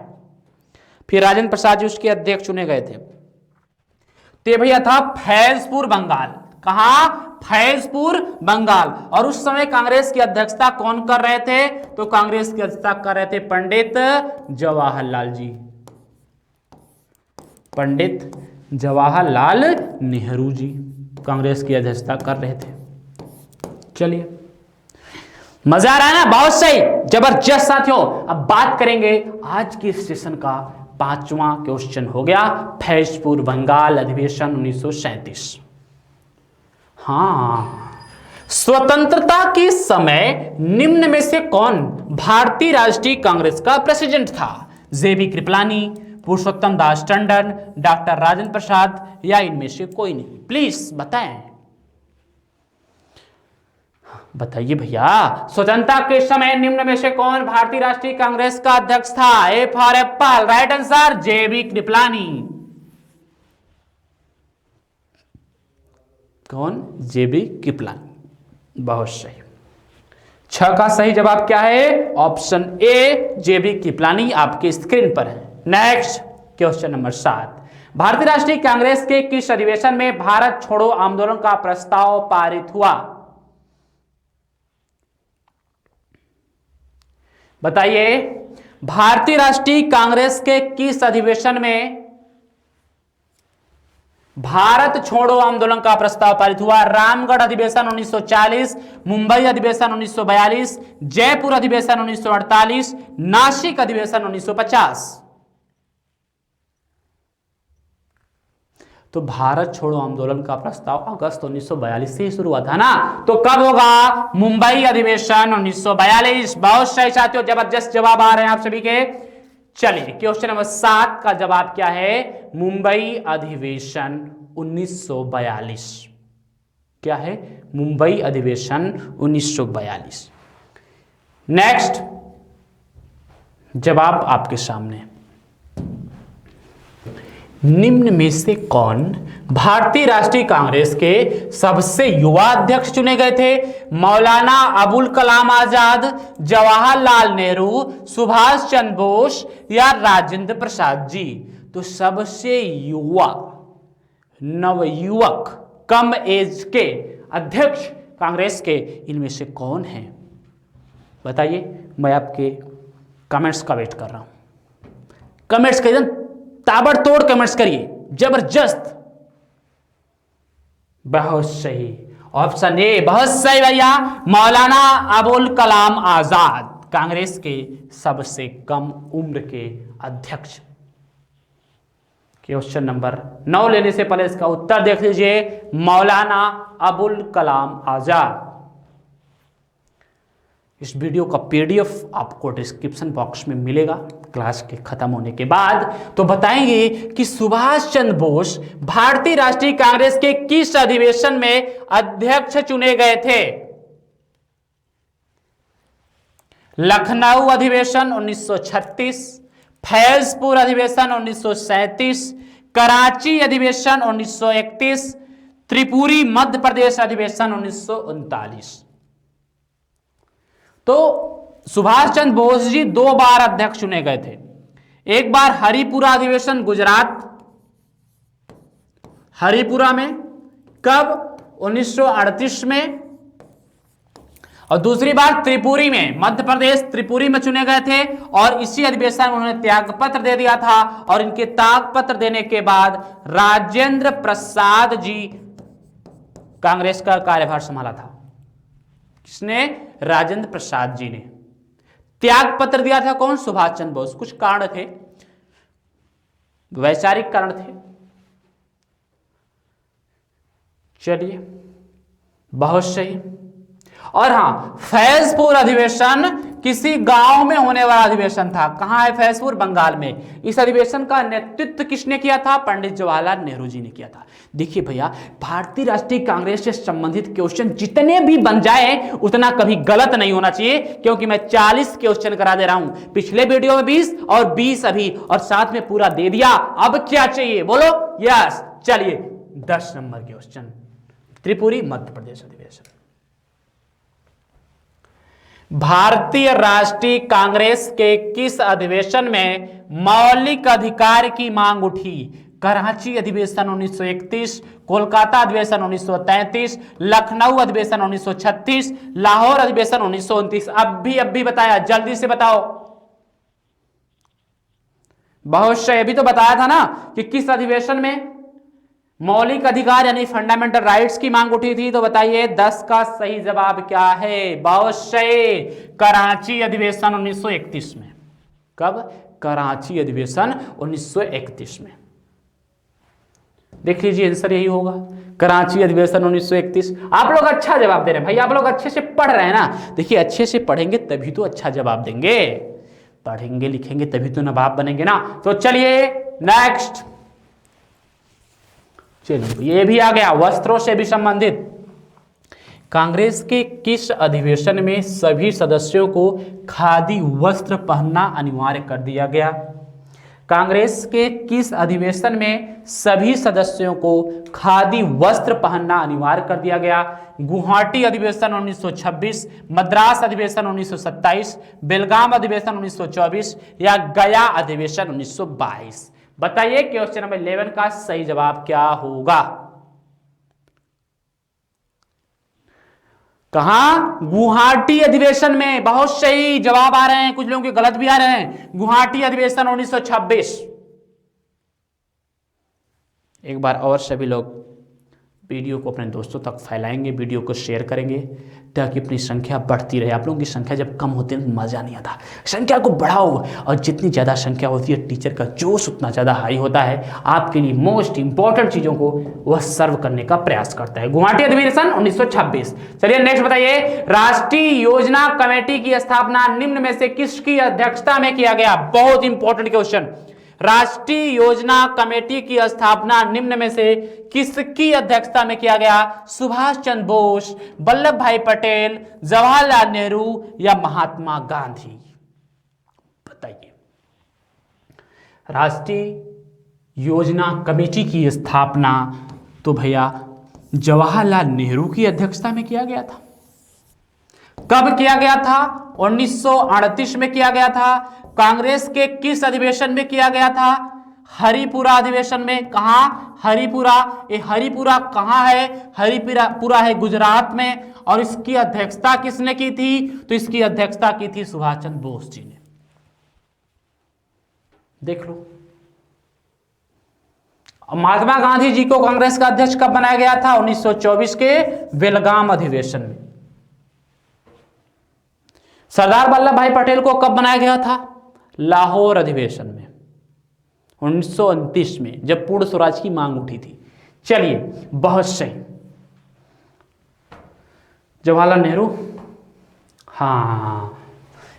फिर राजेंद्र प्रसाद जी उसके अध्यक्ष चुने गए थे। तो भैया था फैजपुर बंगाल। कहां? फैजपुर बंगाल। और उस समय कांग्रेस की अध्यक्षता कौन कर रहे थे? तो कांग्रेस की अध्यक्षता कर रहे थे पंडित जवाहरलाल जी, पंडित जवाहरलाल नेहरू जी कांग्रेस की अध्यक्षता कर रहे थे। चलिए, मजा आ रहा है ना? बहुत सही, जबरदस्त साथियों। अब बात करेंगे आज के सेशन का 5वां क्वेश्चन हो गया, फैजपुर बंगाल अधिवेशन 1937। हाँ, स्वतंत्रता के समय निम्न में से कौन भारतीय राष्ट्रीय कांग्रेस का प्रेसिडेंट था? जेबी कृपलानी, पुरुषोत्तम दास टंडन, डॉक्टर राजेंद्र प्रसाद या इनमें से कोई नहीं? प्लीज बताएं, बताइए भैया। स्वतंत्रता के समय निम्न में से कौन भारतीय राष्ट्रीय कांग्रेस का अध्यक्ष था? A for apple, right answer JB Kripalani. कौन? जेबी कृपलानी। बहुत सही। 6 का सही जवाब क्या है? ऑप्शन ए जेबी कृपलानी आपके स्क्रीन पर है। नेक्स्ट क्वेश्चन नंबर 7, भारतीय राष्ट्रीय कांग्रेस के किस अधिवेशन में भारत छोड़ो आंदोलन का प्रस्ताव पारित हुआ? बताइए, भारतीय राष्ट्रीय कांग्रेस के किस अधिवेशन में भारत छोड़ो आंदोलन का प्रस्ताव पारित हुआ? रामगढ़ अधिवेशन 1940, मुंबई अधिवेशन 1942, जयपुर अधिवेशन 1948, नासिक अधिवेशन 1950। तो भारत छोड़ो आंदोलन का प्रस्ताव अगस्त 1942 से ही शुरू हुआ था ना, तो कब होगा? मुंबई अधिवेशन 1942। बहुत सही साथियों, जबरदस्त जवाब आ रहे हैं आप सभी के। चलिए क्वेश्चन नंबर 7 का जवाब क्या है? मुंबई अधिवेशन 1942। क्या है? मुंबई अधिवेशन 1942। नेक्स्ट जवाब आपके सामने। निम्न में से कौन भारतीय राष्ट्रीय कांग्रेस के सबसे युवा अध्यक्ष चुने गए थे? मौलाना अबुल कलाम आजाद, जवाहरलाल नेहरू, सुभाष चंद्र बोस या राजेंद्र प्रसाद जी? तो सबसे युवा, नवयुवक, कम एज के अध्यक्ष कांग्रेस के इनमें से कौन है? बताइए, मैं आपके कमेंट्स का वेट कर रहा हूं। कमेंट्स करिए, ताबड़तोड़ कमेंट्स करिए, जबरदस्त। बहुत सही, ऑप्शन ए बहुत सही भैया, मौलाना अबुल कलाम आजाद कांग्रेस के सबसे कम उम्र के अध्यक्ष। क्वेश्चन नंबर 9 लेने से पहले इसका उत्तर देख लीजिए, मौलाना अबुल कलाम आजाद। इस वीडियो का पीडीएफ आपको डिस्क्रिप्शन बॉक्स में मिलेगा क्लास के खत्म होने के बाद। तो बताएंगे कि सुभाष चंद्र बोस भारतीय राष्ट्रीय कांग्रेस के किस अधिवेशन में अध्यक्ष चुने गए थे? लखनऊ अधिवेशन 1936, फैजपुर अधिवेशन 1937, कराची अधिवेशन 1931, त्रिपुरी मध्य प्रदेश अधिवेशन 1939। तो सुभाष चंद्र बोस जी 2 बार अध्यक्ष चुने गए थे। एक बार हरिपुरा अधिवेशन गुजरात, हरिपुरा में, कब? 1938 में। और दूसरी बार त्रिपुरी में, मध्य प्रदेश त्रिपुरी में चुने गए थे। और इसी अधिवेशन में उन्होंने त्यागपत्र दे दिया था। और इनके त्यागपत्र देने के बाद राजेंद्र प्रसाद जी कांग्रेस का कार्यभार संभाला था। किसने? राजेंद्र प्रसाद जी ने। त्याग पत्र दिया था कौन? सुभाष चंद्र बोस। कुछ कारण थे, वैचारिक कारण थे। चलिए, बहुत सही। और हां, फैजपुर अधिवेशन किसी गांव में होने वाला अधिवेशन था। कहां है फैजपुर? बंगाल में। इस अधिवेशन का नेतृत्व किसने किया था? पंडित जवाहरलाल नेहरू जी ने किया था। देखिए भैया, भारतीय राष्ट्रीय कांग्रेस से संबंधित क्वेश्चन जितने भी बन जाए उतना कभी गलत नहीं होना चाहिए, क्योंकि मैं 40 क्वेश्चन करा दे रहा हूं। पिछले वीडियो में 20 और 20 अभी, और साथ में पूरा दे दिया। अब क्या चाहिए बोलो? यस। चलिए 10 नंबर क्वेश्चन, त्रिपुरी मध्य प्रदेश अधिवेशन। भारतीय राष्ट्रीय कांग्रेस के किस अधिवेशन में मौलिक अधिकार की मांग उठी? कराची अधिवेशन 1931, कोलकाता अधिवेशन 1933, लखनऊ अधिवेशन 1936, लाहौर अधिवेशन 1929। अभी बताया, जल्दी से बताओ। बहुत सही, अभी तो बताया था ना कि किस अधिवेशन में मौलिक अधिकार यानी फंडामेंटल राइट्स की मांग उठी थी। तो बताइए 10 का सही जवाब क्या है? बहुत सही, कराची अधिवेशन 1931 में। कब? कराची अधिवेशन 1931 में। देख लीजिए, आंसर यही होगा, कराची अधिवेशन 1931। आप लोग अच्छा जवाब दे रहे हैं भाई, आप लोग अच्छे से पढ़ रहे हैं ना। देखिए, अच्छे से पढ़ेंगे तभी तो अच्छा जवाब देंगे, पढ़ेंगे लिखेंगे तभी तो नवाब बनेंगे ना। तो चलिए नेक्स्ट, चलिए ये भी आ गया, वस्त्रों से भी संबंधित। कांग्रेस के किस अधिवेशन में सभी सदस्यों को खादी वस्त्र पहनना अनिवार्य कर दिया गया? कांग्रेस के किस अधिवेशन में सभी सदस्यों को खादी वस्त्र पहनना अनिवार्य कर दिया गया? गुवाहाटी अधिवेशन 1926, मद्रास अधिवेशन 1927, बेलगाम अधिवेशन 1924 या गया अधिवेशन 1922? बताइए क्वेश्चन नंबर 11 का सही जवाब क्या होगा। कहां? गुवाहाटी अधिवेशन में। बहुत सही जवाब आ रहे हैं, कुछ लोगों के गलत भी आ रहे हैं। गुवाहाटी अधिवेशन 1926। एक बार और सभी लोग वीडियो को अपने दोस्तों तक फैलाएंगे, वीडियो को शेयर करेंगे ताकि अपनी संख्या बढ़ती रहे। आप लोगों की संख्या जब कम होती है तो मज़ा नहीं आता, संख्या को बढ़ाओ, और जितनी ज़्यादा संख्या होती है टीचर का जोश उतना ज़्यादा हाई होता है, आपके लिए मोस्ट इंपॉर्टेंट चीज़ों को वह सर्व करने का प्रयास करता है। गुवाहाटी अधिवेशन 1926। चलिए नेक्स्ट बताइए, राष्ट्रीय योजना कमेटी की स्थापना निम्न में से किसकी अध्यक्षता में किया गया? बहुत इंपॉर्टेंट क्वेश्चन। राष्ट्रीय योजना कमेटी की स्थापना निम्न में से किसकी अध्यक्षता में किया गया? सुभाष चंद्र बोस, वल्लभ भाई पटेल, जवाहरलाल नेहरू या महात्मा गांधी? बताइए। राष्ट्रीय योजना कमेटी की स्थापना तो भैया जवाहरलाल नेहरू की अध्यक्षता में किया गया था। कब किया गया था? 1938 में किया गया था। कांग्रेस के किस अधिवेशन में किया गया था? हरिपुरा अधिवेशन में। कहां? हरिपुरा। ये हरिपुरा कहां है? हरिपुरा है गुजरात में। और इसकी अध्यक्षता किसने की थी? तो इसकी अध्यक्षता की थी सुभाष चंद्र बोस जी ने। देख लो। महात्मा गांधी जी को कांग्रेस का अध्यक्ष कब बनाया गया था? 1924 के बेलगाम अधिवेशन में। सरदार वल्लभ भाई पटेल को कब बनाया गया था? लाहौर अधिवेशन में 1929 में, जब पूर्ण स्वराज की मांग उठी थी। चलिए, बहुत सही। जवाहरलाल नेहरू, हाँ,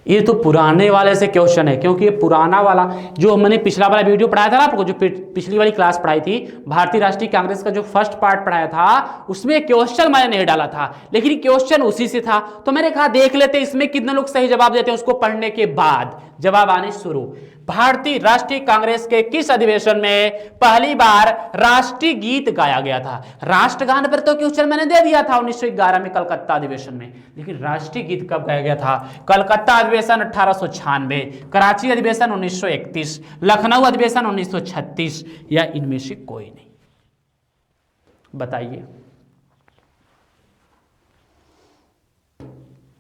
ये तो पुराने वाले से क्वेश्चन है, क्योंकि ये पुराना वाला जो मैंने पिछला वाला वीडियो पढ़ाया था ना आपको, जो पिछली वाली क्लास पढ़ाई थी, भारतीय राष्ट्रीय कांग्रेस का जो फर्स्ट पार्ट पढ़ाया था, उसमें क्वेश्चन मैंने नहीं डाला था, लेकिन क्वेश्चन उसी से था। तो मैंने कहा देख लेते इसमें कितने लोग सही जवाब देते हैं, उसको पढ़ने के बाद जवाब आने शुरू। भारतीय राष्ट्रीय कांग्रेस के किस अधिवेशन में पहली बार राष्ट्रीय गीत गाया गया था? राष्ट्रगान पर तो क्वेश्चन मैंने दे दिया था 1911 में कलकत्ता अधिवेशन में, लेकिन राष्ट्रीय गीत कब गाया गया था? कलकत्ता अधिवेशन 1896, कराची अधिवेशन 1931, लखनऊ अधिवेशन 1936, या इनमें से कोई नहीं? बताइए।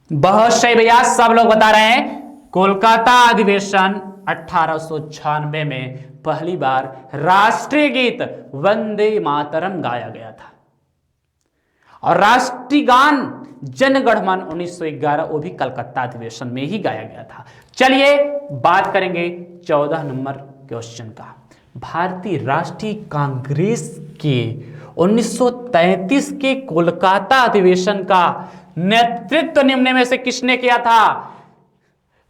बहुत सही भैया, सब लोग बता रहे हैं कोलकाता अधिवेशन 1896 में पहली बार राष्ट्रीय गीत वंदे मातरम गाया गया था। और राष्ट्रीय गान जनगणमन 1911 वो भी कलकत्ता अधिवेशन में ही गाया गया था। चलिए बात करेंगे 14 नंबर क्वेश्चन का। भारतीय राष्ट्रीय कांग्रेस के 1933 के कोलकाता अधिवेशन का नेतृत्व निम्न में से किसने किया था?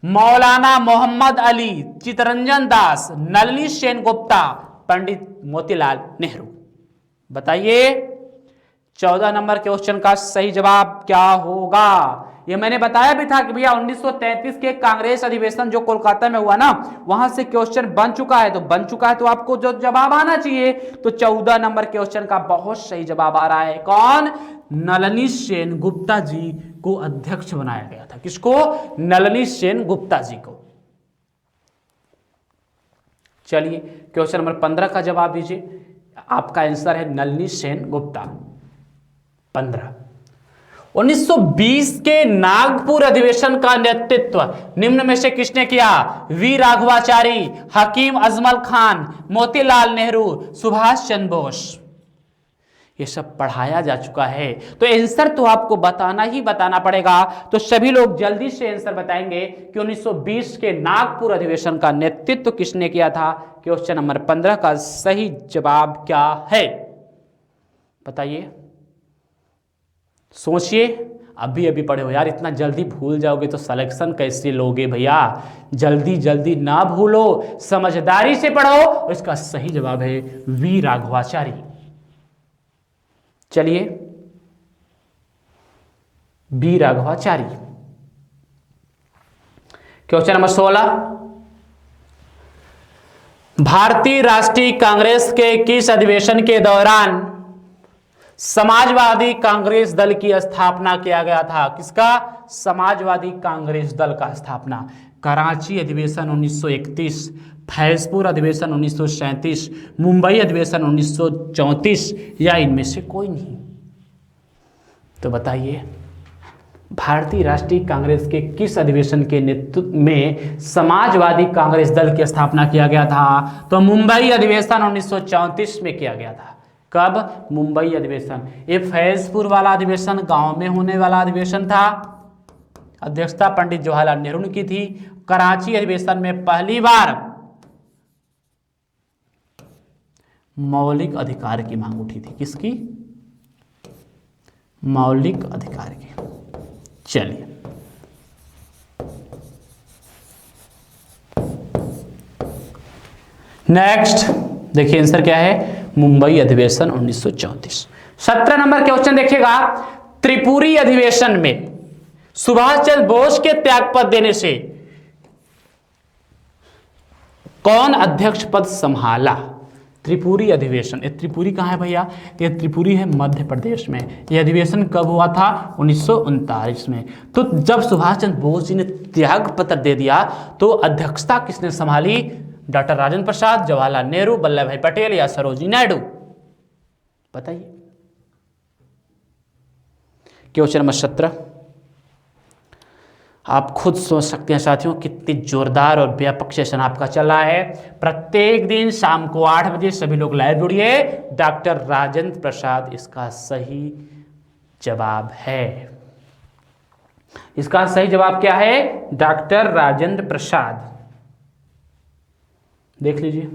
मौलाना मोहम्मद अली, चित्तरंजन दास, नलिनी सेनगुप्ता, पंडित मोतीलाल नेहरू? बताइए 14 नंबर क्वेश्चन का सही जवाब क्या होगा। ये मैंने बताया भी था कि भैया 1933 के कांग्रेस अधिवेशन जो कोलकाता में हुआ ना, वहां से क्वेश्चन बन चुका है, तो आपको जो जवाब आना चाहिए। तो 14 नंबर क्वेश्चन का बहुत सही जवाब आ रहा है। कौन? नलिनी सेनगुप्ता जी को अध्यक्ष बनाया गया था। किसको? नलिनी सेनगुप्ता जी को। चलिए क्वेश्चन नंबर 15 का जवाब दीजिए। आपका आंसर है नलिनी सेनगुप्ता। 15। 1920 के नागपुर अधिवेशन का नेतृत्व निम्न में से किसने किया? वी राघवाचारी, हकीम अजमल खान, मोतीलाल नेहरू, सुभाष चंद्र बोस? ये सब पढ़ाया जा चुका है, तो आंसर तो आपको बताना ही बताना पड़ेगा। तो सभी लोग जल्दी से आंसर बताएंगे कि 1920 के नागपुर अधिवेशन का नेतृत्व किसने किया था। क्वेश्चन नंबर 15 का सही जवाब क्या है? बताइए, सोचिए। अभी अभी पढ़े हो यार, इतना जल्दी भूल जाओगे तो सिलेक्शन कैसे लोगे भैया? जल्दी जल्दी ना भूलो, समझदारी से पढ़ो। इसका सही जवाब है वी राघवाचारी। चलिए, बी राघवाचारी। Question number 16। भारतीय राष्ट्रीय कांग्रेस के किस अधिवेशन के दौरान समाजवादी कांग्रेस दल की स्थापना किया गया था? किसका? समाजवादी कांग्रेस दल का स्थापना कराची अधिवेशन 1931, फैजपुर अधिवेशन 1937, मुंबई अधिवेशन 1934 या इनमें से कोई नहीं? तो बताइए, भारतीय राष्ट्रीय कांग्रेस के किस अधिवेशन के नेतृत्व में समाजवादी कांग्रेस दल की स्थापना किया गया था? तो मुंबई अधिवेशन 1934 में किया गया था। कब? मुंबई अधिवेशन। ये फैजपुर वाला अधिवेशन गांव में होने वाला अधिवेशन था, अध्यक्षता पंडित जवाहरलाल नेहरू ने की थी। कराची अधिवेशन में पहली बार मौलिक अधिकार की मांग उठी थी। किसकी? मौलिक अधिकार की। चलिए, नेक्स्ट देखिए आंसर क्या है, मुंबई अधिवेशन 1934। 17 नंबर क्वेश्चन देखिएगा, त्रिपुरी अधिवेशन में सुभाष चंद्र बोस के त्यागपत्र देने से कौन अध्यक्ष पद संभाला? त्रिपुरी अधिवेशन, ये त्रिपुरी कहाँ है भैया? ये त्रिपुरी है मध्य प्रदेश में। ये अधिवेशन कब हुआ था? 1939 में। तो जब सुभाष चंद्र बोस जी ने त्याग पत्र दे दिया तो अध्यक्षता किसने संभाली? डॉक्टर राजेंद्र प्रसाद, जवाहरलाल नेहरू, वल्लभ भाई पटेल या सरोजिनी नायडू? बताइए। क्वेश्चन नंबर 17, आप खुद सोच सकते हैं साथियों कितनी जोरदार और व्यापक सेशन आपका चल रहा है। प्रत्येक दिन शाम को 8 बजे सभी लोग लाइव जुड़िए। डॉक्टर राजेंद्र प्रसाद इसका सही जवाब है। इसका सही जवाब क्या है? डॉक्टर राजेंद्र प्रसाद। देख लीजिए,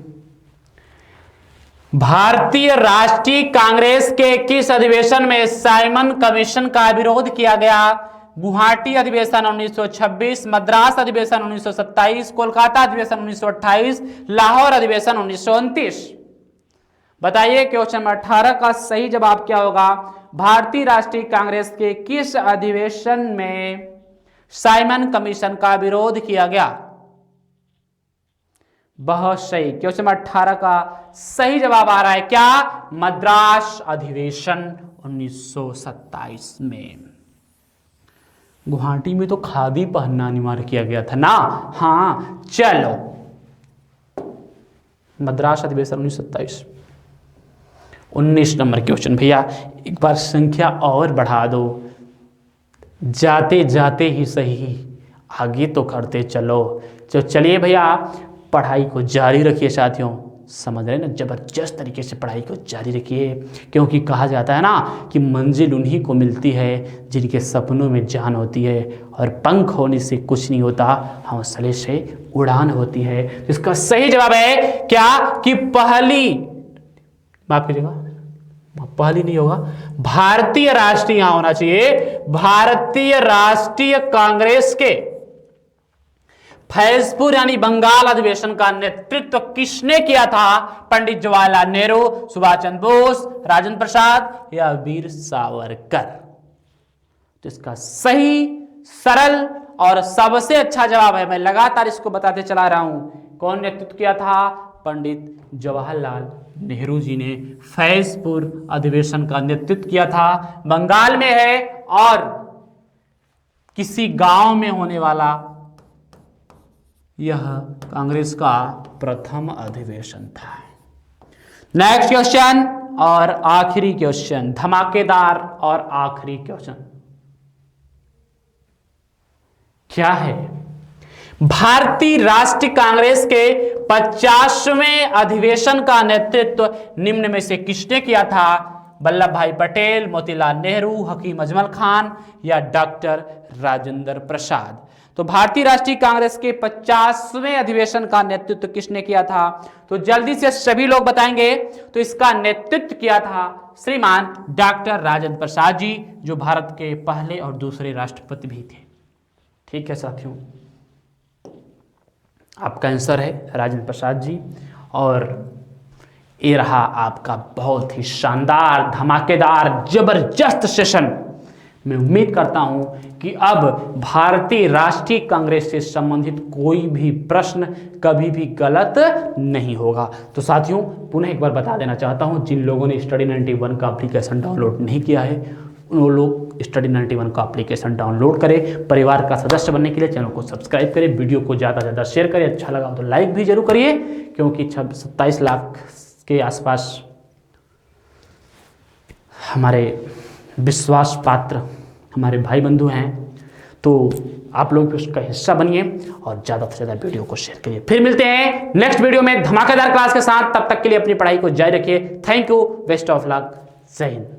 भारतीय राष्ट्रीय कांग्रेस के किस अधिवेशन में साइमन कमीशन का विरोध किया गया? गुवाहाटी अधिवेशन 1926, मद्रास अधिवेशन 1927, कोलकाता अधिवेशन 1928, लाहौर अधिवेशन 1929। बताइए क्वेश्चन नंबर 18 का सही जवाब क्या होगा? भारतीय राष्ट्रीय कांग्रेस के किस अधिवेशन में साइमन कमीशन का विरोध किया गया? बहुत सही, क्वेश्चन नंबर 18 का सही जवाब आ रहा है क्या? मद्रास अधिवेशन 1927 में। गुवाहाटी में तो खादी पहनना अनिवार्य किया गया था ना। हाँ चलो, मद्रास अधिवेशन 1927। 19 नंबर क्वेश्चन भैया, एक बार संख्या और बढ़ा दो, जाते जाते ही सही, आगे तो करते चलो। तो चलिए भैया, पढ़ाई को जारी रखिए साथियों, समझ रहे ना, जबरदस्त तरीके से पढ़ाई को जारी रखिए, क्योंकि कहा जाता है ना कि मंजिल उन्हीं को मिलती है जिनके सपनों में जान होती है, और पंख होने से कुछ नहीं होता, हौसले से उड़ान होती है। तो इसका सही जवाब है क्या? कि पहली, माफ कीजिएगा, पहली नहीं होगा, भारतीय राष्ट्रीय, यहां होना चाहिए, भारतीय राष्ट्रीय कांग्रेस के फैजपुर यानी बंगाल अधिवेशन का नेतृत्व किसने किया था? पंडित जवाहरलाल नेहरू, सुभाष चंद्र बोस, राजेंद्र प्रसाद या वीर सावरकर? तो इसका सही, सरल और सबसे अच्छा जवाब है, मैं लगातार इसको बताते चला रहा हूं, कौन नेतृत्व किया था? पंडित जवाहरलाल नेहरू जी ने फैजपुर अधिवेशन का नेतृत्व किया था। बंगाल में है और किसी गांव में होने वाला यह कांग्रेस का प्रथम अधिवेशन था। नेक्स्ट क्वेश्चन और आखिरी क्वेश्चन, धमाकेदार और आखिरी क्वेश्चन क्या है? भारतीय राष्ट्रीय कांग्रेस के 50वें अधिवेशन का नेतृत्व निम्न में से किसने किया था? वल्लभ भाई पटेल, मोतीलाल नेहरू, हकीम अजमल खान या डॉक्टर राजेंद्र प्रसाद? तो भारतीय राष्ट्रीय कांग्रेस के 50वें अधिवेशन का नेतृत्व किसने किया था? तो जल्दी से सभी लोग बताएंगे। तो इसका नेतृत्व किया था श्रीमान डॉक्टर राजेंद्र प्रसाद जी, जो भारत के पहले और दूसरे राष्ट्रपति भी थे। ठीक है साथियों, आपका आंसर है राजेंद्र प्रसाद जी। और ये रहा आपका बहुत ही शानदार, धमाकेदार, जबरदस्त सेशन। मैं उम्मीद करता हूं कि अब भारतीय राष्ट्रीय कांग्रेस से संबंधित कोई भी प्रश्न कभी भी गलत नहीं होगा। तो साथियों, पुनः एक बार बता देना चाहता हूं, जिन लोगों ने स्टडी 91 का एप्लीकेशन डाउनलोड नहीं किया है वो लोग स्टडी 91 का एप्लीकेशन डाउनलोड करें। परिवार का सदस्य बनने के लिए चैनल को सब्सक्राइब करें, वीडियो को ज़्यादा से ज़्यादा शेयर करें, अच्छा लगा तो लाइक भी जरूर करिए, क्योंकि 27 लाख के आसपास हमारे विश्वास पात्र हमारे भाई बंधु हैं, तो आप लोग भी उसका हिस्सा बनिए और ज़्यादा से ज़्यादा वीडियो को शेयर करिए। फिर मिलते हैं नेक्स्ट वीडियो में धमाकेदार क्लास के साथ, तब तक के लिए अपनी पढ़ाई को जारी रखिए। Thank you, best of luck, जय हिंद।